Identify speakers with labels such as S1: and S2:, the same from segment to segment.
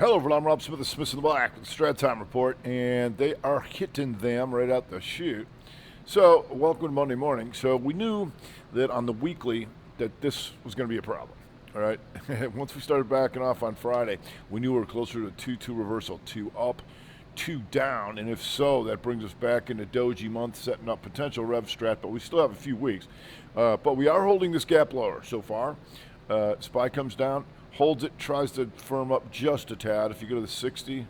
S1: Hello, everyone. I'm Rob Smith of Smith in the Black with the Strat Time Report, and they are hitting them right out the chute. So, welcome to Monday morning. So, we knew that on the weekly that this was going to be a problem. All right. Once we started backing off on Friday, we knew we were closer to a 2-2 reversal, 2 up, 2 down, and if so, that brings us back into doji month, setting up potential rev strat. But we still have a few weeks. But we are holding this gap lower so far. SPY comes down, holds it, tries to firm up just a tad. If you go to the 60,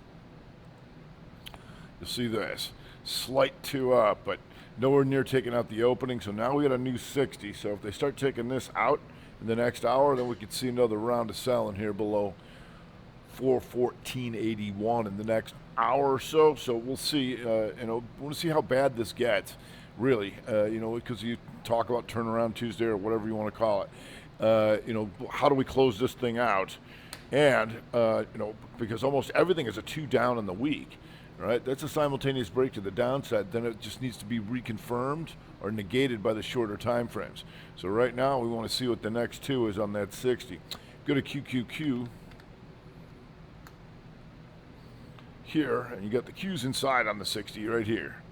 S1: you'll see this. Slight 2 up, but nowhere near taking out the opening. So now we got a new 60. So if they start taking this out in the next hour, then we could see another round of selling here below 414.81 in the next hour or so. So we'll see. We'll see how bad this gets, really. Because you talk about turnaround Tuesday or whatever you want to call it. How do we close this thing out? And, because almost everything is a 2 down in the week, right? That's a simultaneous break to the downside. Then it just needs to be reconfirmed or negated by the shorter time frames. So right now we want to see what the next 2 is on that 60. Go to QQQ here, and you got the Q's inside on the 60 right here.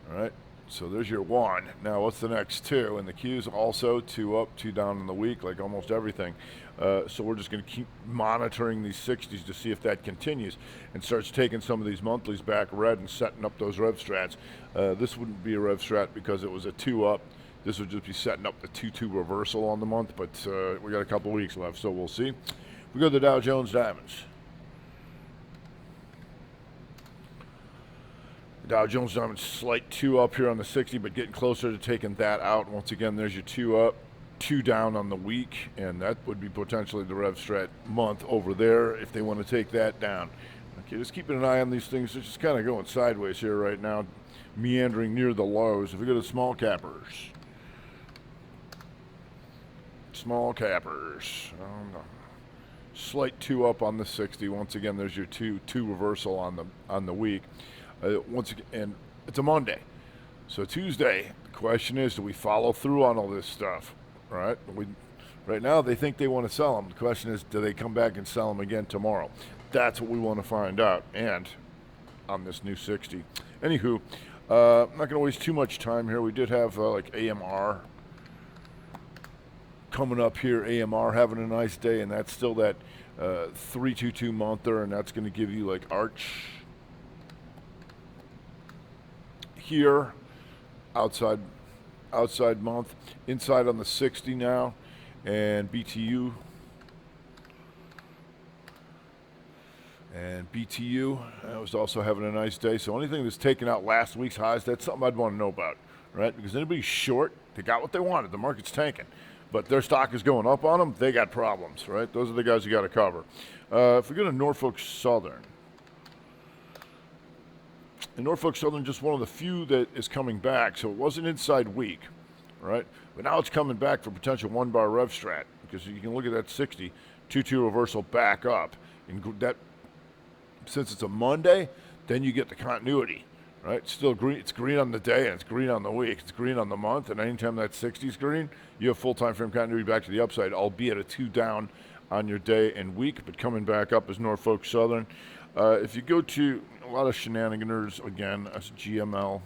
S1: All right. So there's your 1. Now what's the next 2? And the Q's also 2 up, 2 down in the week, like almost everything. So we're just going to keep monitoring these 60s to see if that continues and starts taking some of these monthlies back red and setting up those rev strats. This wouldn't be a rev strat because it was a 2 up. This would just be setting up the 2-2 reversal on the month, but we got a couple weeks left, so we'll see. We go to the Dow Jones Diamonds. Dow Jones Diamond slight 2 up here on the 60, but getting closer to taking that out. Once again, there's your 2 up, 2 down on the week, and that would be potentially the rev strat month over there if they want to take that down. Okay, just keeping an eye on these things. They're just kind of going sideways here right now, meandering near the lows. If we go to small cappers, slight 2 up on the 60. Once again, there's your 2 reversal on the week. Once again, and it's a Monday. So Tuesday, the question is, do we follow through on all this stuff? Right? Right now, they think they want to sell them. The question is, do they come back and sell them again tomorrow? That's what we want to find out. And on this new 60. Anywho, I'm not going to waste too much time here. We did have AMR coming up here. AMR having a nice day, and that's still that 322 monther, and that's going to give you like arch here, outside month, inside on the 60 now, and BTU was also having a nice day. So anything that's taken out last week's highs, that's something I'd want to know about, right? Because anybody's short, they got what they wanted. The market's tanking, but their stock is going up on them. They got problems, right? Those are the guys you got to cover. If we go to Norfolk Southern. And Norfolk Southern just one of the few that is coming back, so it was an inside week, right? But now it's coming back for potential 1-bar rev strat, because you can look at that 60, 2-2 reversal back up. And that, since it's a Monday, then you get the continuity, right? It's still green. It's green on the day, and it's green on the week. It's green on the month, and anytime that 60 is green, you have full time frame continuity back to the upside, albeit a 2 down on your day and week, but coming back up is Norfolk Southern. If you go to a lot of shenaniganers, again, as GML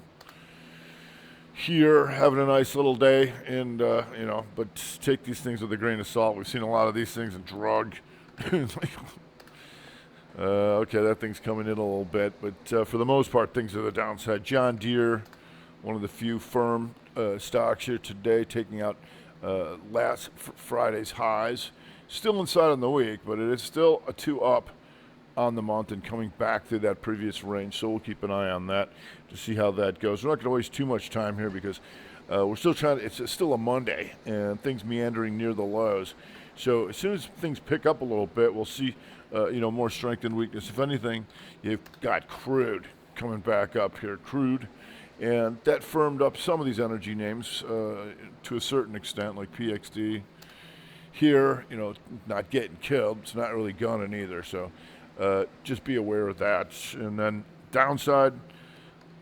S1: here, having a nice little day, and, but take these things with a grain of salt. We've seen a lot of these things in drug. Okay, that thing's coming in a little bit, but for the most part, things are the downside. John Deere, one of the few firm stocks here today, taking out last Friday's highs. Still inside on the week, but it is still a 2 up on the month and coming back through that previous range. So we'll keep an eye on that to see how that goes. We're not going to waste too much time here because we're still trying to, it's still a Monday and things meandering near the lows. So as soon as things pick up a little bit, we'll see, more strength and weakness. If anything, you've got crude coming back up here, crude. And that firmed up some of these energy names to a certain extent, like PXD. Here, not getting killed. It's not really gunning either. So just be aware of that. And then downside,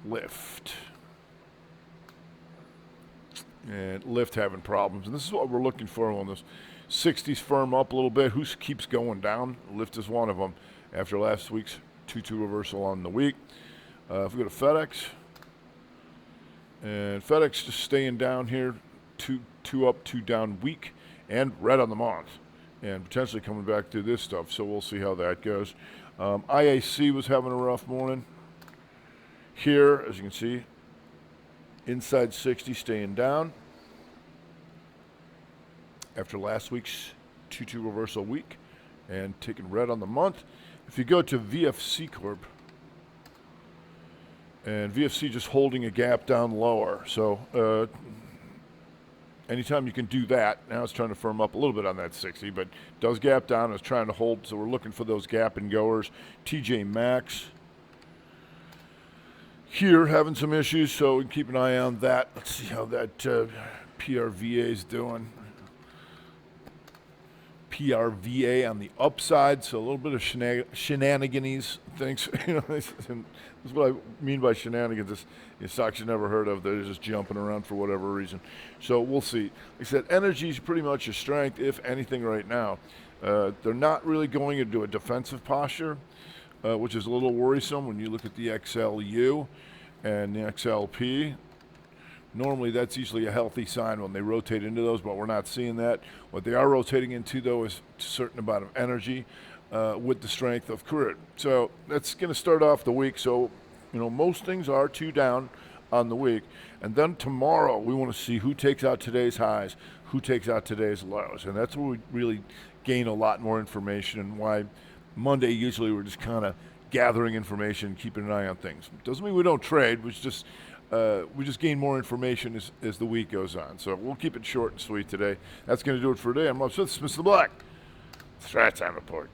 S1: lift. And lift having problems. And this is what we're looking for on this 60s firm up a little bit. Who keeps going down? Lift is one of them. after last week's 2-2 reversal on the week. If we go to FedEx, and FedEx just staying down here, two up, 2 down week, and red on the month, and potentially coming back through this stuff. So we'll see how that goes. IAC was having a rough morning. Here, as you can see, inside 60, staying down after last week's 2-2 reversal week, and taking red on the month. If you go to VFC Corp, and VFC just holding a gap down lower. So anytime you can do that, now it's trying to firm up a little bit on that 60, but does gap down, it's trying to hold, so we're looking for those gap and goers. TJ Maxx here having some issues, so we can keep an eye on that. Let's see how that PRVA is doing. PRVA on the upside, so a little bit of shenanigans things. This is what I mean by shenanigans. It's stocks you never heard of. They're just jumping around for whatever reason. So we'll see. Like I said, energy is pretty much a strength, if anything, right now. They're not really going into a defensive posture, which is a little worrisome when you look at the XLU and the XLP. Normally, that's usually a healthy sign when they rotate into those, but we're not seeing that. What they are rotating into, though, is a certain amount of energy with the strength of crude. So that's going to start off the week. So, most things are 2 down on the week. And then tomorrow, we want to see who takes out today's highs, who takes out today's lows. And that's where we really gain a lot more information, and why Monday usually we're just kind of gathering information, keeping an eye on things. Doesn't mean we don't trade, we just gain more information as the week goes on. So we'll keep it short and sweet today. That's going to do it for today. I'm Rob Smith, Smith the Black. Strat Time Report.